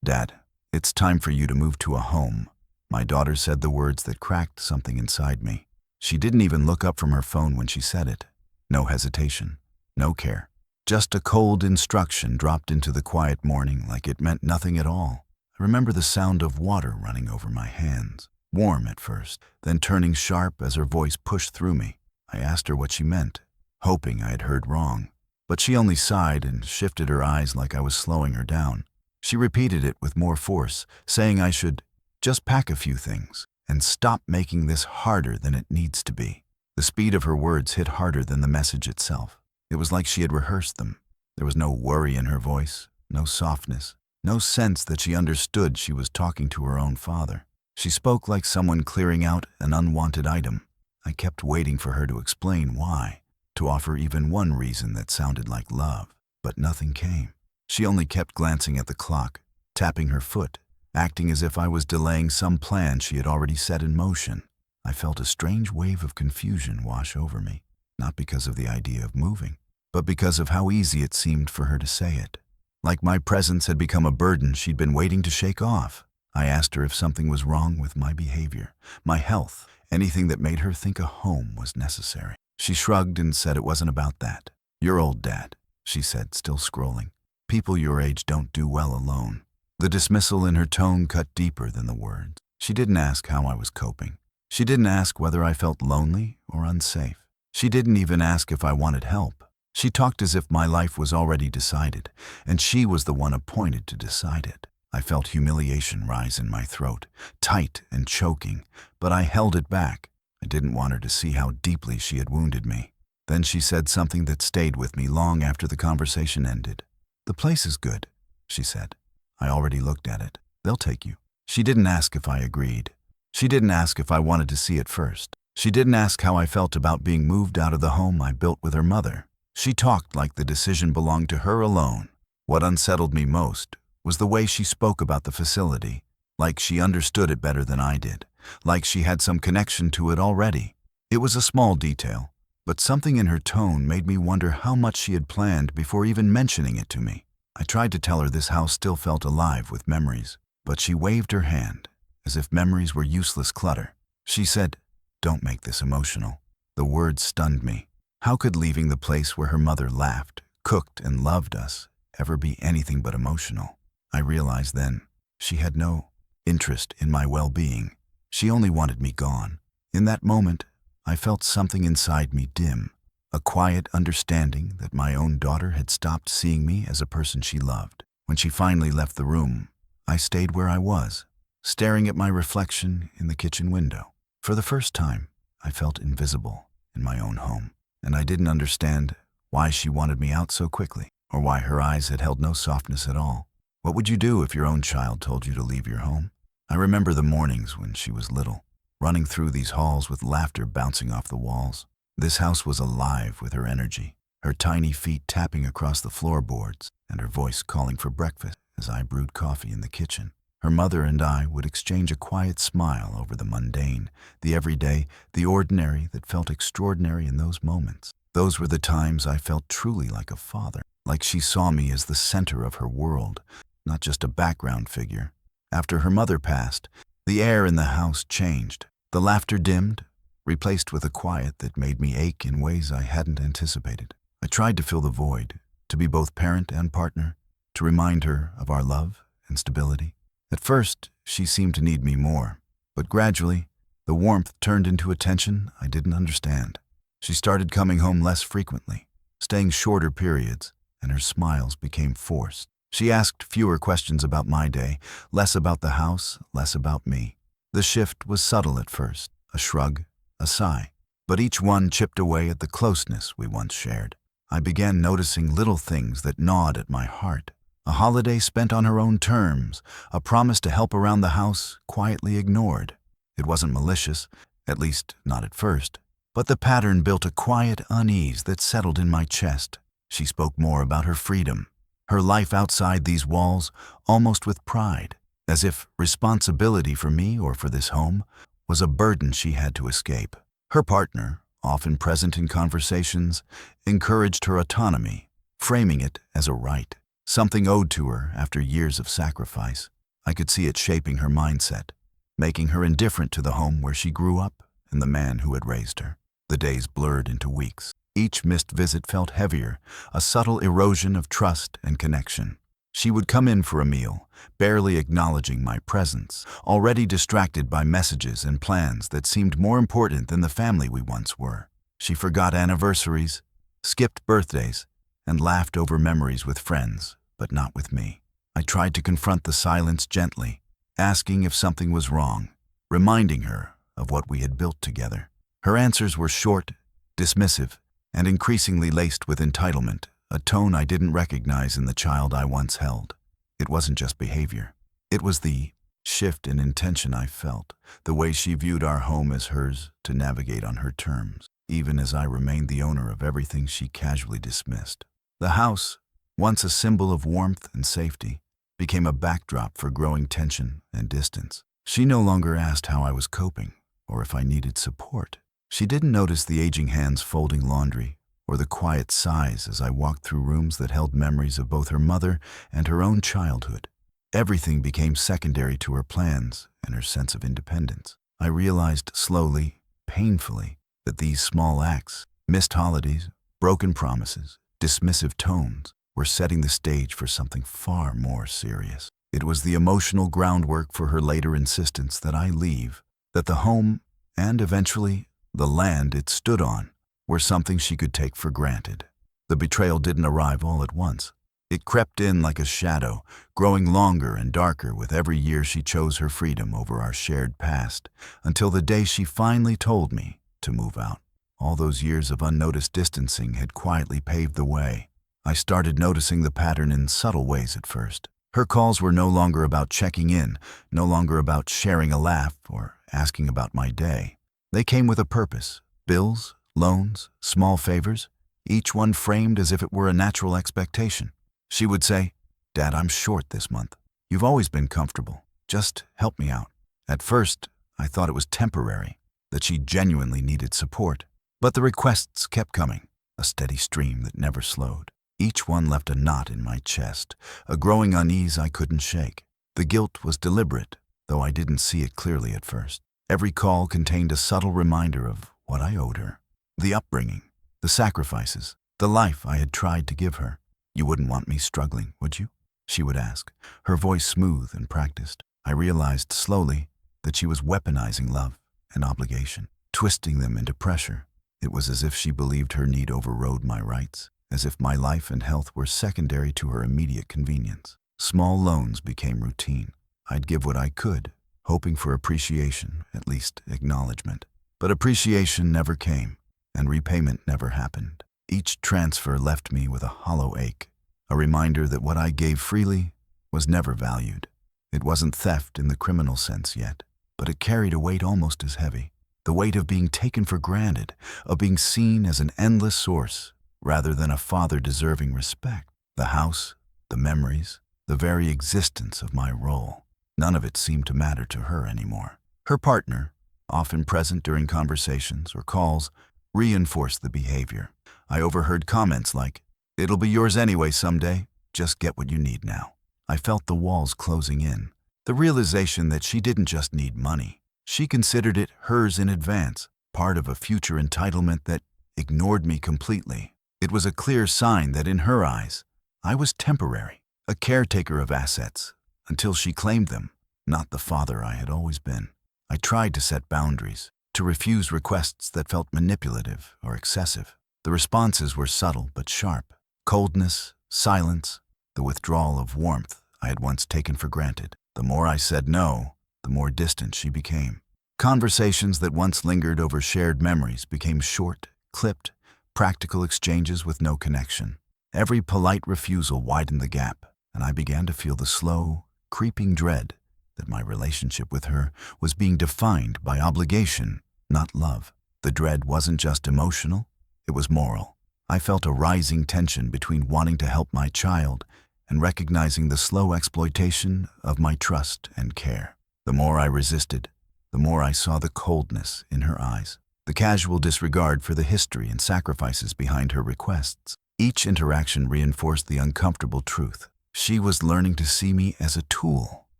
"Dad, it's time for you to move to a home." My daughter said the words that cracked something inside me. She didn't even look up from her phone when she said it. No hesitation, no care. Just a cold instruction dropped into the quiet morning like it meant nothing at all. I remember the sound of water running over my hands, warm at first, then turning sharp as her voice pushed through me. I asked her what she meant, hoping I had heard wrong. But she only sighed and shifted her eyes like I was slowing her down. She repeated it with more force, saying I should just pack a few things and stop making this harder than it needs to be. The speed of her words hit harder than the message itself. It was like she had rehearsed them. There was no worry in her voice, no softness, no sense that she understood she was talking to her own father. She spoke like someone clearing out an unwanted item. I kept waiting for her to explain why, to offer even one reason that sounded like love, but nothing came. She only kept glancing at the clock, tapping her foot, acting as if I was delaying some plan she had already set in motion. I felt a strange wave of confusion wash over me, not because of the idea of moving, but because of how easy it seemed for her to say it. Like my presence had become a burden she'd been waiting to shake off. I asked her if something was wrong with my behavior, my health, anything that made her think a home was necessary. She shrugged and said it wasn't about that. "You're old, Dad," she said, still scrolling. "People your age don't do well alone." The dismissal in her tone cut deeper than the words. She didn't ask how I was coping. She didn't ask whether I felt lonely or unsafe. She didn't even ask if I wanted help. She talked as if my life was already decided, and she was the one appointed to decide it. I felt humiliation rise in my throat, tight and choking, but I held it back. I didn't want her to see how deeply she had wounded me. Then she said something that stayed with me long after the conversation ended. "The place is good," she said. "I already looked at it. They'll take you." She didn't ask if I agreed. She didn't ask if I wanted to see it first. She didn't ask how I felt about being moved out of the home I built with her mother. She talked like the decision belonged to her alone. What unsettled me most was the way she spoke about the facility, like she understood it better than I did, like she had some connection to it already. It was a small detail, but something in her tone made me wonder how much she had planned before even mentioning it to me. I tried to tell her this house still felt alive with memories, but she waved her hand, as if memories were useless clutter. She said, "Don't make this emotional." The words stunned me. How could leaving the place where her mother laughed, cooked, and loved us ever be anything but emotional? I realized then she had no interest in my well-being. She only wanted me gone. In that moment, I felt something inside me dim, a quiet understanding that my own daughter had stopped seeing me as a person she loved. When she finally left the room, I stayed where I was, staring at my reflection in the kitchen window. For the first time, I felt invisible in my own home, and I didn't understand why she wanted me out so quickly, or why her eyes had held no softness at all. What would you do if your own child told you to leave your home? I remember the mornings when she was little, running through these halls with laughter bouncing off the walls. This house was alive with her energy, her tiny feet tapping across the floorboards, and her voice calling for breakfast as I brewed coffee in the kitchen. Her mother and I would exchange a quiet smile over the mundane, the everyday, the ordinary that felt extraordinary in those moments. Those were the times I felt truly like a father, like she saw me as the center of her world, not just a background figure. After her mother passed, the air in the house changed. The laughter dimmed, replaced with a quiet that made me ache in ways I hadn't anticipated. I tried to fill the void, to be both parent and partner, to remind her of our love and stability. At first, she seemed to need me more, but gradually, the warmth turned into a tension I didn't understand. She started coming home less frequently, staying shorter periods, and her smiles became forced. She asked fewer questions about my day, less about the house, less about me. The shift was subtle at first, a shrug, a sigh, but each one chipped away at the closeness we once shared. I began noticing little things that gnawed at my heart. A holiday spent on her own terms, a promise to help around the house quietly ignored. It wasn't malicious, at least not at first, but the pattern built a quiet unease that settled in my chest. She spoke more about her freedom, her life outside these walls, almost with pride, as if responsibility for me or for this home was a burden she had to escape. Her partner, often present in conversations, encouraged her autonomy, framing it as a right, something owed to her after years of sacrifice. I could see it shaping her mindset, making her indifferent to the home where she grew up and the man who had raised her. The days blurred into weeks. Each missed visit felt heavier, a subtle erosion of trust and connection. She would come in for a meal, barely acknowledging my presence, already distracted by messages and plans that seemed more important than the family we once were. She forgot anniversaries, skipped birthdays, and laughed over memories with friends, but not with me. I tried to confront the silence gently, asking if something was wrong, reminding her of what we had built together. Her answers were short, dismissive, and increasingly laced with entitlement, a tone I didn't recognize in the child I once held. It wasn't just behavior. It was the shift in intention I felt, the way she viewed our home as hers to navigate on her terms, even as I remained the owner of everything she casually dismissed. The house, once a symbol of warmth and safety, became a backdrop for growing tension and distance. She no longer asked how I was coping or if I needed support. She didn't notice the aging hands folding laundry or the quiet sighs as I walked through rooms that held memories of both her mother and her own childhood. Everything became secondary to her plans and her sense of independence. I realized slowly, painfully, that these small acts, missed holidays, broken promises, dismissive tones, were setting the stage for something far more serious. It was the emotional groundwork for her later insistence that I leave, that the home, and eventually the land it stood on, were something she could take for granted. The betrayal didn't arrive all at once. It crept in like a shadow, growing longer and darker with every year she chose her freedom over our shared past, until the day she finally told me to move out. All those years of unnoticed distancing had quietly paved the way. I started noticing the pattern in subtle ways at first. Her calls were no longer about checking in, no longer about sharing a laugh or asking about my day. They came with a purpose: bills, loans, small favors, each one framed as if it were a natural expectation. She would say, "Dad, I'm short this month. You've always been comfortable. Just help me out." At first, I thought it was temporary, that she genuinely needed support. But the requests kept coming, a steady stream that never slowed. Each one left a knot in my chest, a growing unease I couldn't shake. The guilt was deliberate, though I didn't see it clearly at first. Every call contained a subtle reminder of what I owed her. The upbringing, the sacrifices, the life I had tried to give her. "You wouldn't want me struggling, would you?" she would ask, her voice smooth and practiced. I realized slowly that she was weaponizing love and obligation, twisting them into pressure. It was as if she believed her need overrode my rights, as if my life and health were secondary to her immediate convenience. Small loans became routine. I'd give what I could, hoping for appreciation, at least acknowledgement. But appreciation never came, and repayment never happened. Each transfer left me with a hollow ache, a reminder that what I gave freely was never valued. It wasn't theft in the criminal sense yet, but it carried a weight almost as heavy. The weight of being taken for granted, of being seen as an endless source, rather than a father deserving respect. The house, the memories, the very existence of my role, none of it seemed to matter to her anymore. Her partner, often present during conversations or calls, reinforced the behavior. I overheard comments like, "It'll be yours anyway someday, just get what you need now." I felt the walls closing in, the realization that she didn't just need money. She considered it hers in advance, part of a future entitlement that ignored me completely. It was a clear sign that in her eyes, I was temporary, a caretaker of assets, until she claimed them, not the father I had always been. I tried to set boundaries, to refuse requests that felt manipulative or excessive. The responses were subtle but sharp: coldness, silence, the withdrawal of warmth I had once taken for granted. The more I said no, the more distant she became. Conversations that once lingered over shared memories became short, clipped, practical exchanges with no connection. Every polite refusal widened the gap, and I began to feel the slow, creeping dread that my relationship with her was being defined by obligation, not love. The dread wasn't just emotional, it was moral. I felt a rising tension between wanting to help my child and recognizing the slow exploitation of my trust and care. The more I resisted, the more I saw the coldness in her eyes, the casual disregard for the history and sacrifices behind her requests. Each interaction reinforced the uncomfortable truth. She was learning to see me as a tool,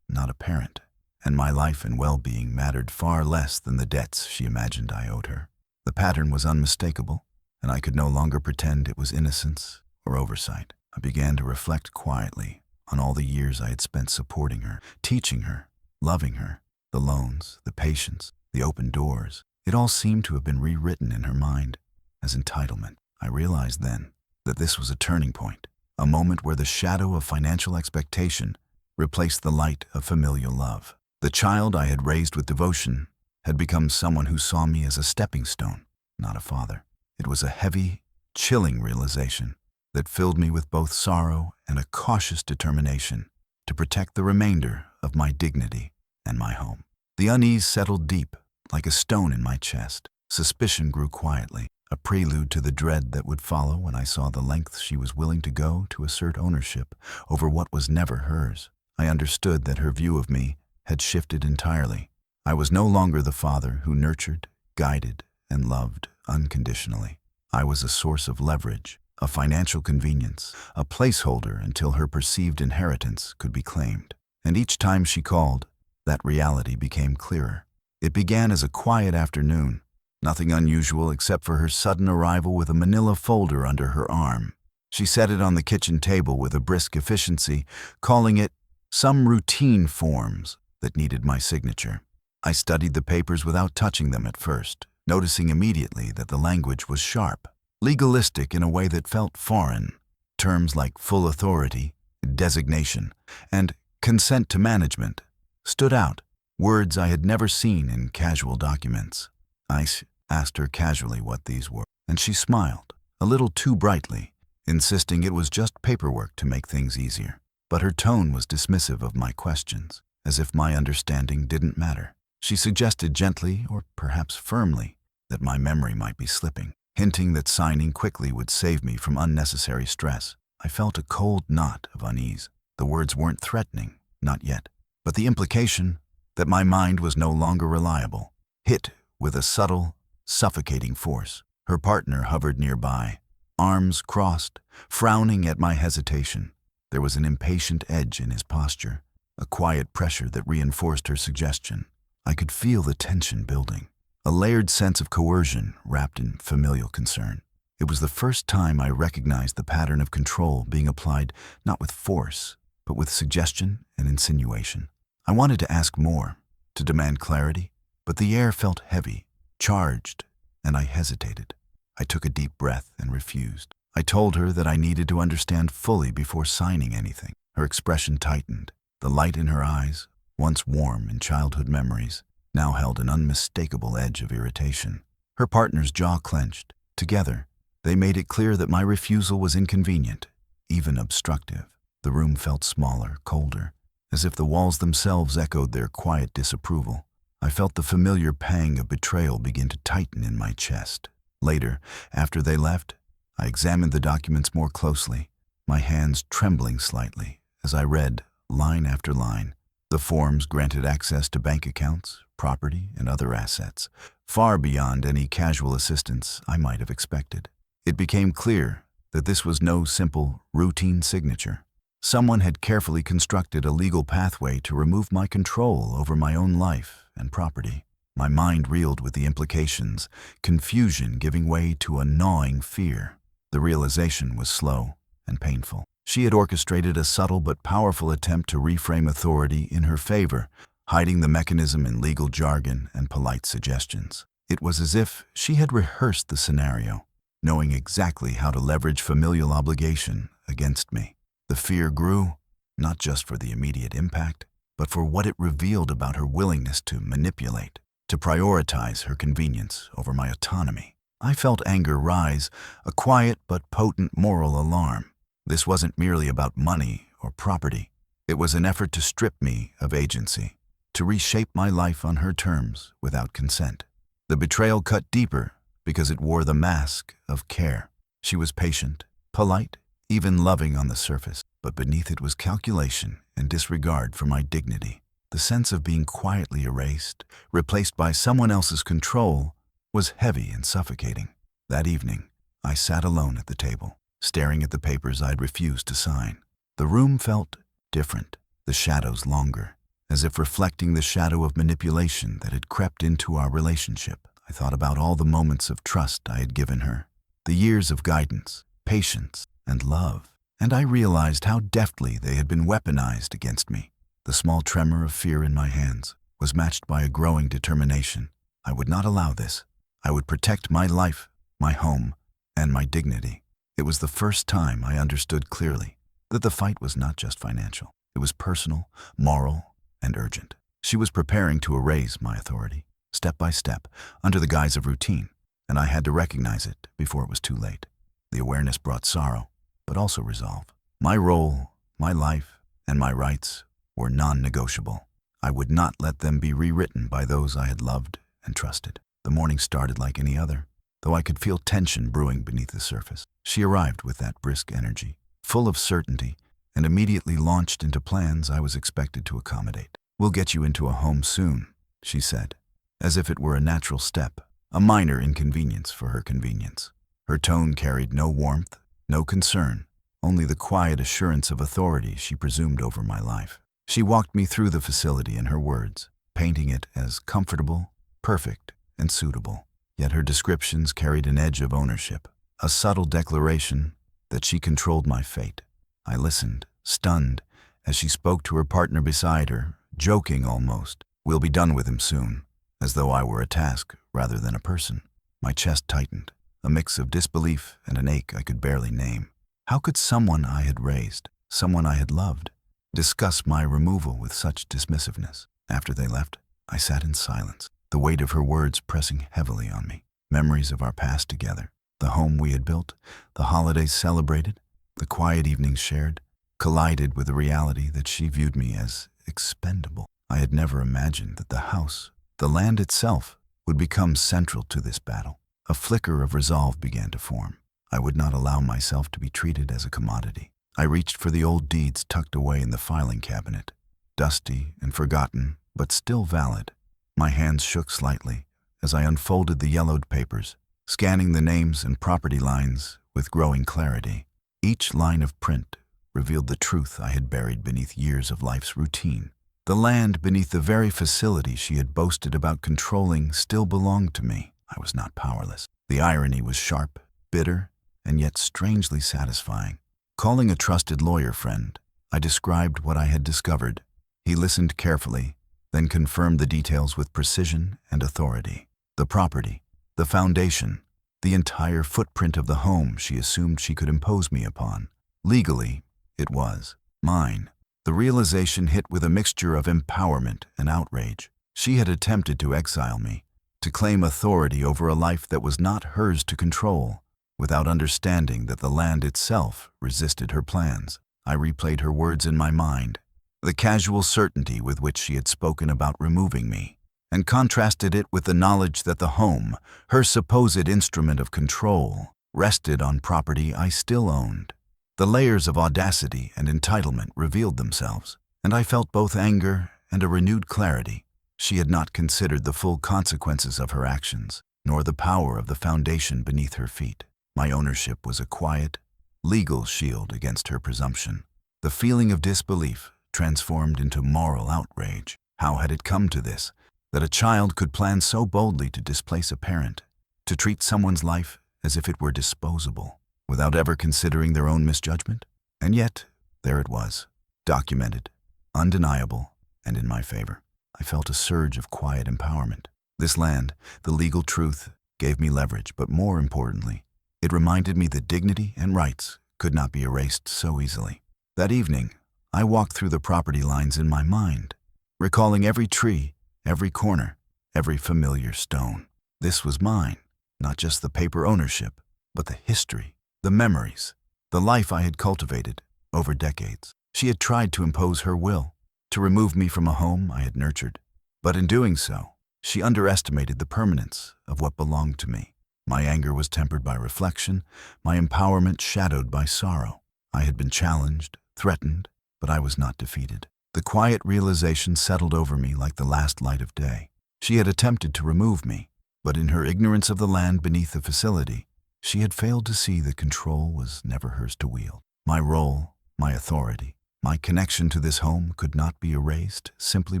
not a parent, and my life and well-being mattered far less than the debts she imagined I owed her. The pattern was unmistakable, and I could no longer pretend it was innocence or oversight. I began to reflect quietly on all the years I had spent supporting her, teaching her, loving her. The loans, the patience, the open doors, it all seemed to have been rewritten in her mind as entitlement. I realized then that this was a turning point, a moment where the shadow of financial expectation replaced the light of familial love. The child I had raised with devotion had become someone who saw me as a stepping stone, not a father. It was a heavy, chilling realization that filled me with both sorrow and a cautious determination to protect the remainder of my dignity and my home. The unease settled deep, like a stone in my chest. Suspicion grew quietly, a prelude to the dread that would follow when I saw the lengths she was willing to go to assert ownership over what was never hers. I understood that her view of me had shifted entirely. I was no longer the father who nurtured, guided, and loved unconditionally. I was a source of leverage, a financial convenience, a placeholder until her perceived inheritance could be claimed. And each time she called, that reality became clearer. It began as a quiet afternoon, nothing unusual except for her sudden arrival with a manila folder under her arm. She set it on the kitchen table with a brisk efficiency, calling it some routine forms that needed my signature. I studied the papers without touching them at first, noticing immediately that the language was sharp, legalistic in a way that felt foreign. Terms like full authority, designation, and consent to management stood out, words I had never seen in casual documents. I asked her casually what these were, and she smiled, a little too brightly, insisting it was just paperwork to make things easier. But her tone was dismissive of my questions, as if my understanding didn't matter. She suggested gently, or perhaps firmly, that my memory might be slipping, hinting that signing quickly would save me from unnecessary stress. I felt a cold knot of unease. The words weren't threatening, not yet, but the implication that my mind was no longer reliable hit with a subtle, suffocating force. Her partner hovered nearby, arms crossed, frowning at my hesitation. There was an impatient edge in his posture, a quiet pressure that reinforced her suggestion. I could feel the tension building, a layered sense of coercion wrapped in familial concern. It was the first time I recognized the pattern of control being applied not with force, but with suggestion and insinuation. I wanted to ask more, to demand clarity, but the air felt heavy, charged, and I hesitated. I took a deep breath and refused. I told her that I needed to understand fully before signing anything. Her expression tightened. The light in her eyes, once warm in childhood memories, now held an unmistakable edge of irritation. Her partner's jaw clenched. Together, they made it clear that my refusal was inconvenient, even obstructive. The room felt smaller, colder, as if the walls themselves echoed their quiet disapproval. I felt the familiar pang of betrayal begin to tighten in my chest. Later, after they left, I examined the documents more closely, my hands trembling slightly as I read, line after line. The forms granted access to bank accounts, property, and other assets, far beyond any casual assistance I might have expected. It became clear that this was no simple, routine signature. Someone had carefully constructed a legal pathway to remove my control over my own life and property. My mind reeled with the implications, confusion giving way to a gnawing fear. The realization was slow and painful. She had orchestrated a subtle but powerful attempt to reframe authority in her favor, hiding the mechanism in legal jargon and polite suggestions. It was as if she had rehearsed the scenario, knowing exactly how to leverage familial obligation against me. The fear grew, not just for the immediate impact, but for what it revealed about her willingness to manipulate, to prioritize her convenience over my autonomy. I felt anger rise, a quiet but potent moral alarm. This wasn't merely about money or property. It was an effort to strip me of agency, to reshape my life on her terms without consent. The betrayal cut deeper because it wore the mask of care. She was patient, polite, even loving on the surface, but beneath it was calculation and disregard for my dignity. The sense of being quietly erased, replaced by someone else's control, was heavy and suffocating. That evening, I sat alone at the table, staring at the papers I'd refused to sign. The room felt different, the shadows longer, as if reflecting the shadow of manipulation that had crept into our relationship. I thought about all the moments of trust I had given her, the years of guidance, patience, and love, and I realized how deftly they had been weaponized against me. The small tremor of fear in my hands was matched by a growing determination. I would not allow this. I would protect my life, my home, and my dignity. It was the first time I understood clearly that the fight was not just financial. It was personal, moral, and urgent. She was preparing to erase my authority, step by step, under the guise of routine, and I had to recognize it before it was too late. The awareness brought sorrow, but also resolve. My role, my life, and my rights were non-negotiable. I would not let them be rewritten by those I had loved and trusted. The morning started like any other, though I could feel tension brewing beneath the surface. She arrived with that brisk energy, full of certainty, and immediately launched into plans I was expected to accommodate. "We'll get you into a home soon," she said, as if it were a natural step, a minor inconvenience for her convenience. Her tone carried no warmth, no concern, only the quiet assurance of authority she presumed over my life. She walked me through the facility in her words, painting it as comfortable, perfect, and suitable. Yet her descriptions carried an edge of ownership, a subtle declaration that she controlled my fate. I listened, stunned, as she spoke to her partner beside her, joking almost. "We'll be done with him soon," as though I were a task rather than a person. My chest tightened, a mix of disbelief and an ache I could barely name. How could someone I had raised, someone I had loved, discuss my removal with such dismissiveness? After they left, I sat in silence, the weight of her words pressing heavily on me. Memories of our past together, the home we had built, the holidays celebrated, the quiet evenings shared, collided with the reality that she viewed me as expendable. I had never imagined that the house, the land itself, would become central to this battle. A flicker of resolve began to form. I would not allow myself to be treated as a commodity. I reached for the old deeds tucked away in the filing cabinet, dusty and forgotten, but still valid. My hands shook slightly as I unfolded the yellowed papers, scanning the names and property lines with growing clarity. Each line of print revealed the truth I had buried beneath years of life's routine. The land beneath the very facility she had boasted about controlling still belonged to me. I was not powerless. The irony was sharp, bitter, and yet strangely satisfying. Calling a trusted lawyer friend, I described what I had discovered. He listened carefully, then confirmed the details with precision and authority. The property, the foundation, the entire footprint of the home she assumed she could impose me upon. Legally, it was mine. The realization hit with a mixture of empowerment and outrage. She had attempted to exile me, to claim authority over a life that was not hers to control, without understanding that the land itself resisted her plans. I replayed her words in my mind, the casual certainty with which she had spoken about removing me, and contrasted it with the knowledge that the home, her supposed instrument of control, rested on property I still owned. The layers of audacity and entitlement revealed themselves, and I felt both anger and a renewed clarity. She had not considered the full consequences of her actions, nor the power of the foundation beneath her feet. My ownership was a quiet, legal shield against her presumption. The feeling of disbelief transformed into moral outrage. How had it come to this, that a child could plan so boldly to displace a parent, to treat someone's life as if it were disposable, without ever considering their own misjudgment? And yet, there it was, documented, undeniable, and in my favor. I felt a surge of quiet empowerment. This land, the legal truth, gave me leverage, but more importantly, it reminded me that dignity and rights could not be erased so easily. That evening, I walked through the property lines in my mind, recalling every tree, every corner, every familiar stone. This was mine, not just the paper ownership, but the history, the memories, the life I had cultivated over decades. She had tried to impose her will, to remove me from a home I had nurtured. But in doing so, she underestimated the permanence of what belonged to me. My anger was tempered by reflection, my empowerment shadowed by sorrow. I had been challenged, threatened, but I was not defeated. The quiet realization settled over me like the last light of day. She had attempted to remove me, but in her ignorance of the land beneath the facility, she had failed to see that control was never hers to wield. My role, my authority, My connection to this home could not be erased simply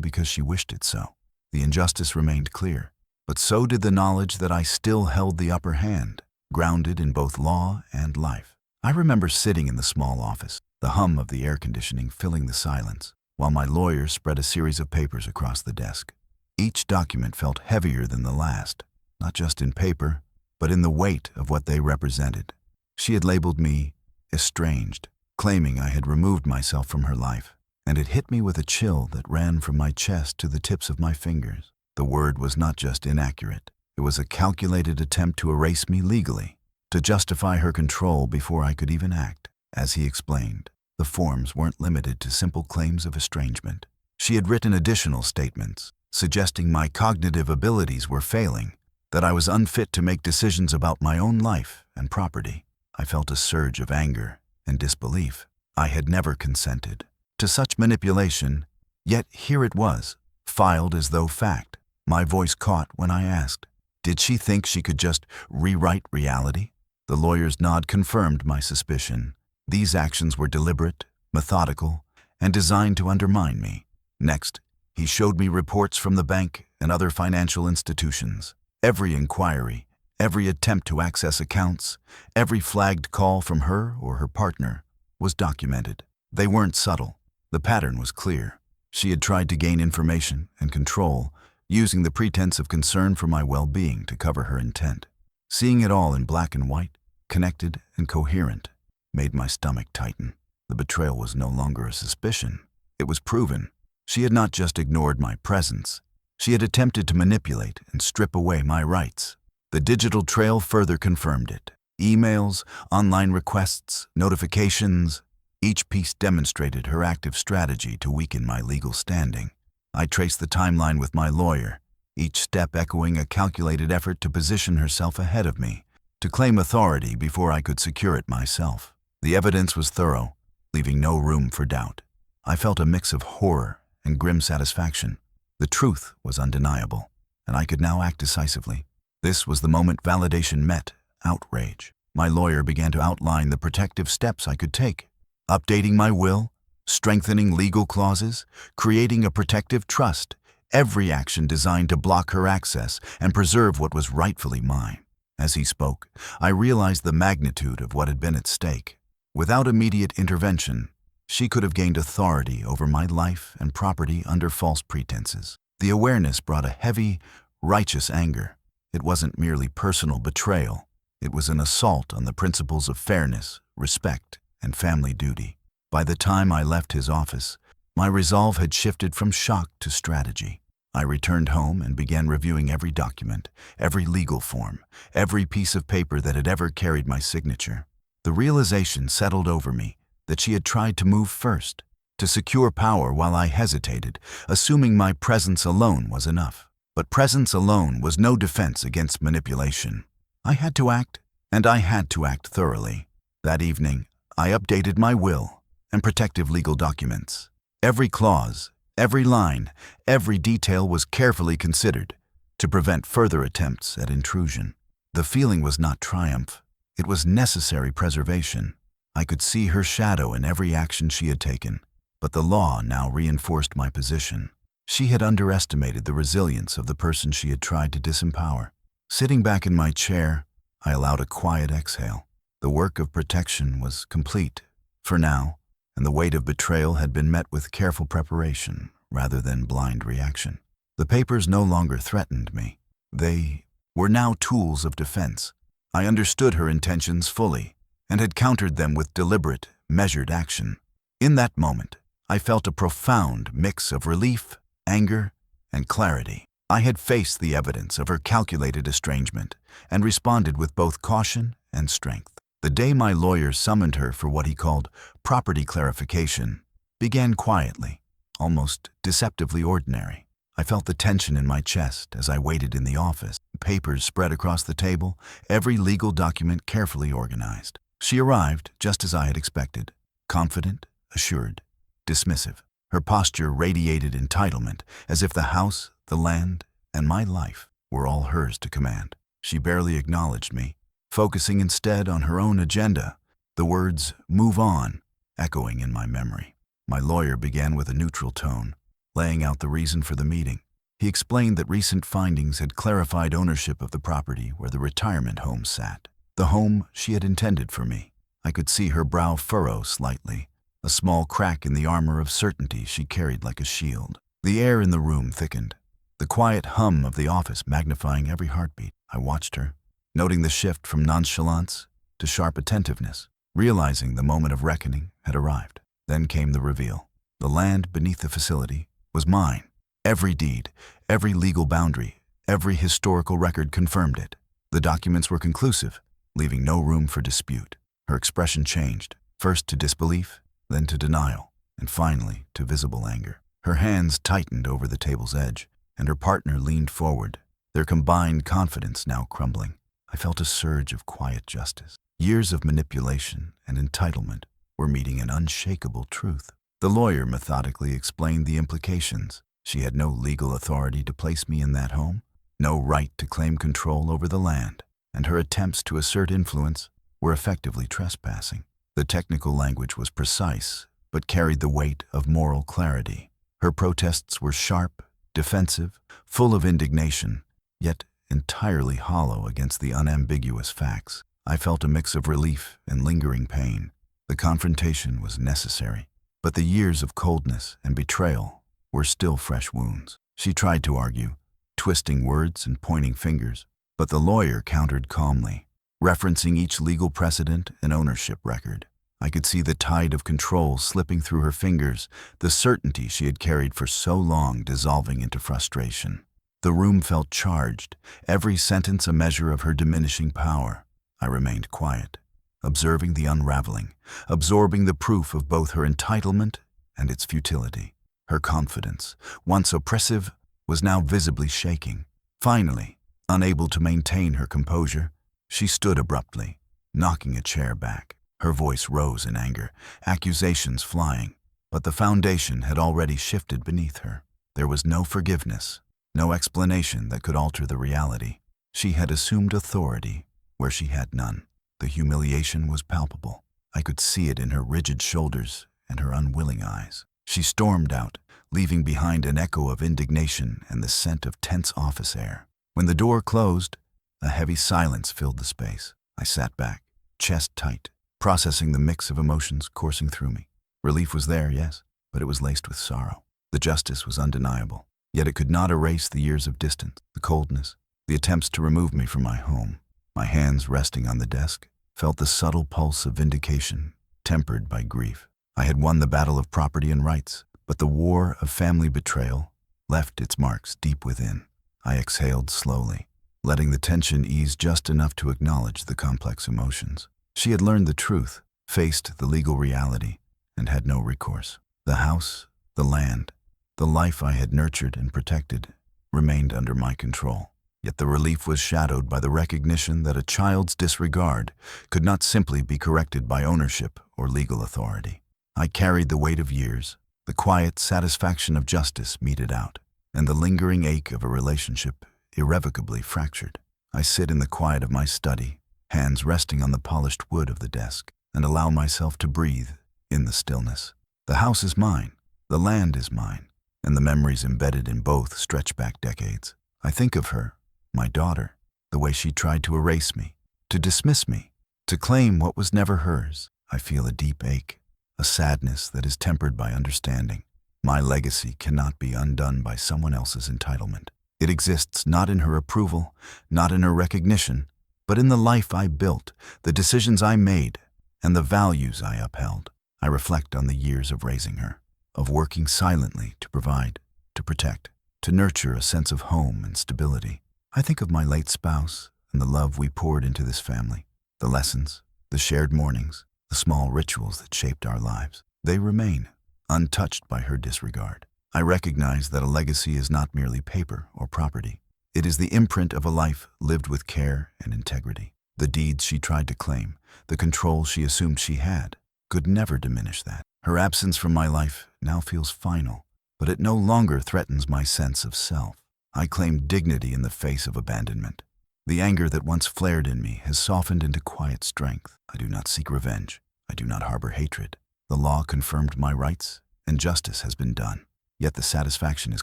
because she wished it so. The injustice remained clear, but so did the knowledge that I still held the upper hand, grounded in both law and life. I remember sitting in the small office, the hum of the air conditioning filling the silence, while my lawyer spread a series of papers across the desk. Each document felt heavier than the last, not just in paper, but in the weight of what they represented. She had labeled me estranged, claiming I had removed myself from her life, and it hit me with a chill that ran from my chest to the tips of my fingers. The word was not just inaccurate, it was a calculated attempt to erase me legally, to justify her control before I could even act. As he explained, the forms weren't limited to simple claims of estrangement. She had written additional statements, suggesting my cognitive abilities were failing, that I was unfit to make decisions about my own life and property. I felt a surge of anger and disbelief. I had never consented to such manipulation, yet here it was, filed as though fact. My voice caught when I asked, did she think she could just rewrite reality? The lawyer's nod confirmed my suspicion. These actions were deliberate, methodical, and designed to undermine me. Next, he showed me reports from the bank and other financial institutions. Every inquiry, every attempt to access accounts, every flagged call from her or her partner was documented. They weren't subtle. The pattern was clear. She had tried to gain information and control, using the pretense of concern for my well-being to cover her intent. Seeing it all in black and white, connected and coherent, made my stomach tighten. The betrayal was no longer a suspicion. It was proven. She had not just ignored my presence. She had attempted to manipulate and strip away my rights. The digital trail further confirmed it. Emails, online requests, notifications, each piece demonstrated her active strategy to weaken my legal standing. I traced the timeline with my lawyer, each step echoing a calculated effort to position herself ahead of me, to claim authority before I could secure it myself. The evidence was thorough, leaving no room for doubt. I felt a mix of horror and grim satisfaction. The truth was undeniable, and I could now act decisively. This was the moment validation met outrage. My lawyer began to outline the protective steps I could take, updating my will, strengthening legal clauses, creating a protective trust, every action designed to block her access and preserve what was rightfully mine. As he spoke, I realized the magnitude of what had been at stake. Without immediate intervention, she could have gained authority over my life and property under false pretenses. The awareness brought a heavy, righteous anger. It wasn't merely personal betrayal. It was an assault on the principles of fairness, respect, and family duty. By the time I left his office, my resolve had shifted from shock to strategy. I returned home and began reviewing every document, every legal form, every piece of paper that had ever carried my signature. The realization settled over me that she had tried to move first, to secure power while I hesitated, assuming my presence alone was enough. But presence alone was no defense against manipulation. I had to act, and I had to act thoroughly. That evening, I updated my will and protective legal documents. Every clause, every line, every detail was carefully considered to prevent further attempts at intrusion. The feeling was not triumph. It was necessary preservation. I could see her shadow in every action she had taken, but the law now reinforced my position. She had underestimated the resilience of the person she had tried to disempower. Sitting back in my chair, I allowed a quiet exhale. The work of protection was complete, for now, and the weight of betrayal had been met with careful preparation rather than blind reaction. The papers no longer threatened me. They were now tools of defense. I understood her intentions fully and had countered them with deliberate, measured action. In that moment, I felt a profound mix of relief, anger, and clarity. I had faced the evidence of her calculated estrangement and responded with both caution and strength. The day my lawyer summoned her for what he called property clarification began quietly, almost deceptively ordinary. I felt the tension in my chest as I waited in the office, papers spread across the table, every legal document carefully organized. She arrived just as I had expected, confident, assured, dismissive. Her posture radiated entitlement, as if the house, the land, and my life were all hers to command. She barely acknowledged me, focusing instead on her own agenda, the words "move on" echoing in my memory. My lawyer began with a neutral tone, laying out the reason for the meeting. He explained that recent findings had clarified ownership of the property where the retirement home sat, the home she had intended for me. I could see her brow furrow slightly, a small crack in the armor of certainty she carried like a shield. The air in the room thickened, the quiet hum of the office magnifying every heartbeat. I watched her, noting the shift from nonchalance to sharp attentiveness, realizing the moment of reckoning had arrived. Then came the reveal. The land beneath the facility was mine. Every deed, every legal boundary, every historical record confirmed it. The documents were conclusive, leaving no room for dispute. Her expression changed, first to disbelief, then to denial, and finally to visible anger. Her hands tightened over the table's edge, and her partner leaned forward, their combined confidence now crumbling. I felt a surge of quiet justice. Years of manipulation and entitlement were meeting an unshakable truth. The lawyer methodically explained the implications. She had no legal authority to place me in that home, no right to claim control over the land, and her attempts to assert influence were effectively trespassing. The technical language was precise, but carried the weight of moral clarity. Her protests were sharp, defensive, full of indignation, yet entirely hollow against the unambiguous facts. I felt a mix of relief and lingering pain. The confrontation was necessary, but the years of coldness and betrayal were still fresh wounds. She tried to argue, twisting words and pointing fingers, but the lawyer countered calmly, referencing each legal precedent and ownership record. I could see the tide of control slipping through her fingers, the certainty she had carried for so long dissolving into frustration. The room felt charged, every sentence a measure of her diminishing power. I remained quiet, observing the unraveling, absorbing the proof of both her entitlement and its futility. Her confidence, once oppressive, was now visibly shaking. Finally, unable to maintain her composure, she stood abruptly, knocking a chair back. Her voice rose in anger, accusations flying, but the foundation had already shifted beneath her. There was no forgiveness, no explanation that could alter the reality. She had assumed authority where she had none. The humiliation was palpable. I could see it in her rigid shoulders and her unwilling eyes. She stormed out, leaving behind an echo of indignation and the scent of tense office air. When the door closed, a heavy silence filled the space. I sat back, chest tight, processing the mix of emotions coursing through me. Relief was there, yes, but it was laced with sorrow. The justice was undeniable, yet it could not erase the years of distance, the coldness, the attempts to remove me from my home. My hands resting on the desk felt the subtle pulse of vindication, tempered by grief. I had won the battle of property and rights, but the war of family betrayal left its marks deep within. I exhaled slowly, letting the tension ease just enough to acknowledge the complex emotions. She had learned the truth, faced the legal reality, and had no recourse. The house, the land, the life I had nurtured and protected remained under my control. Yet the relief was shadowed by the recognition that a child's disregard could not simply be corrected by ownership or legal authority. I carried the weight of years, the quiet satisfaction of justice meted out, and the lingering ache of a relationship irrevocably fractured. I sit in the quiet of my study, hands resting on the polished wood of the desk, and allow myself to breathe in the stillness. The house is mine, the land is mine, and the memories embedded in both stretch back decades. I think of her, my daughter, the way she tried to erase me, to dismiss me, to claim what was never hers. I feel a deep ache, a sadness that is tempered by understanding. My legacy cannot be undone by someone else's entitlement. It exists not in her approval, not in her recognition, but in the life I built, the decisions I made, and the values I upheld. I reflect on the years of raising her, of working silently to provide, to protect, to nurture a sense of home and stability. I think of my late spouse and the love we poured into this family, the lessons, the shared mornings, the small rituals that shaped our lives. They remain, untouched by her disregard. I recognize that a legacy is not merely paper or property. It is the imprint of a life lived with care and integrity. The deeds she tried to claim, the control she assumed she had, could never diminish that. Her absence from my life now feels final, but it no longer threatens my sense of self. I claim dignity in the face of abandonment. The anger that once flared in me has softened into quiet strength. I do not seek revenge. I do not harbor hatred. The law confirmed my rights, and justice has been done. Yet the satisfaction is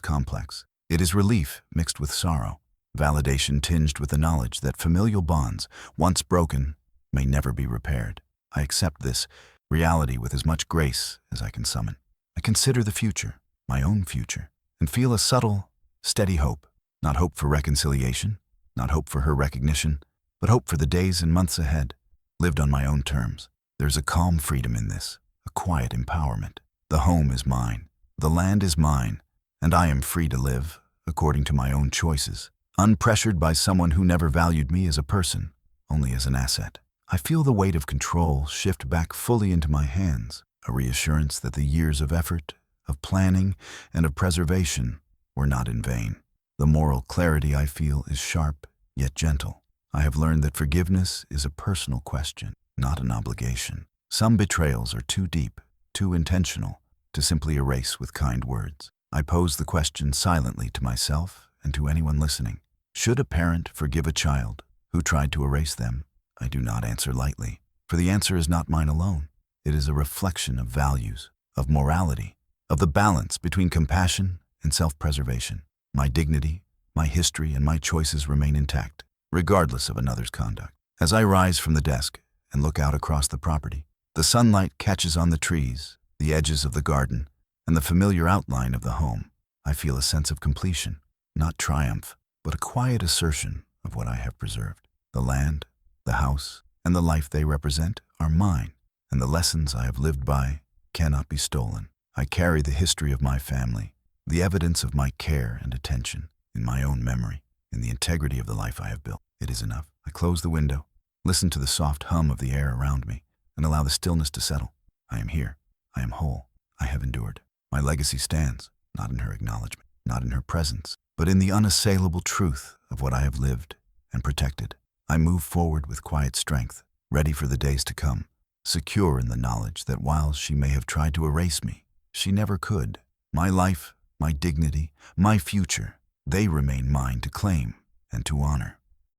complex. It is relief mixed with sorrow, validation tinged with the knowledge that familial bonds, once broken, may never be repaired. I accept this reality with as much grace as I can summon. I consider the future, my own future, and feel a subtle, steady hope. Not hope for reconciliation, not hope for her recognition, but hope for the days and months ahead, lived on my own terms. There's a calm freedom in this, a quiet empowerment. The home is mine, the land is mine, and I am free to live according to my own choices, unpressured by someone who never valued me as a person, only as an asset. I feel the weight of control shift back fully into my hands, a reassurance that the years of effort, of planning, and of preservation were not in vain. The moral clarity I feel is sharp, yet gentle. I have learned that forgiveness is a personal question, not an obligation. Some betrayals are too deep, too intentional, to simply erase with kind words. I pose the question silently to myself and to anyone listening. Should a parent forgive a child who tried to erase them? I do not answer lightly, for the answer is not mine alone. It is a reflection of values, of morality, of the balance between compassion and self-preservation. My dignity, my history, and my choices remain intact, regardless of another's conduct. As I rise from the desk and look out across the property, the sunlight catches on the trees, the edges of the garden, and the familiar outline of the home. I feel a sense of completion, not triumph, but a quiet assertion of what I have preserved. The land, the house, and the life they represent are mine, and the lessons I have lived by cannot be stolen. I carry the history of my family, the evidence of my care and attention, in my own memory, in the integrity of the life I have built. It is enough. I close the window, listen to the soft hum of the air around me, and allow the stillness to settle. I am here. I am whole. I have endured. My legacy stands, not in her acknowledgement, not in her presence, but in the unassailable truth of what I have lived and protected. I move forward with quiet strength, ready for the days to come, secure in the knowledge that while she may have tried to erase me, she never could. My life, my dignity, my future, they remain mine to claim and to honor.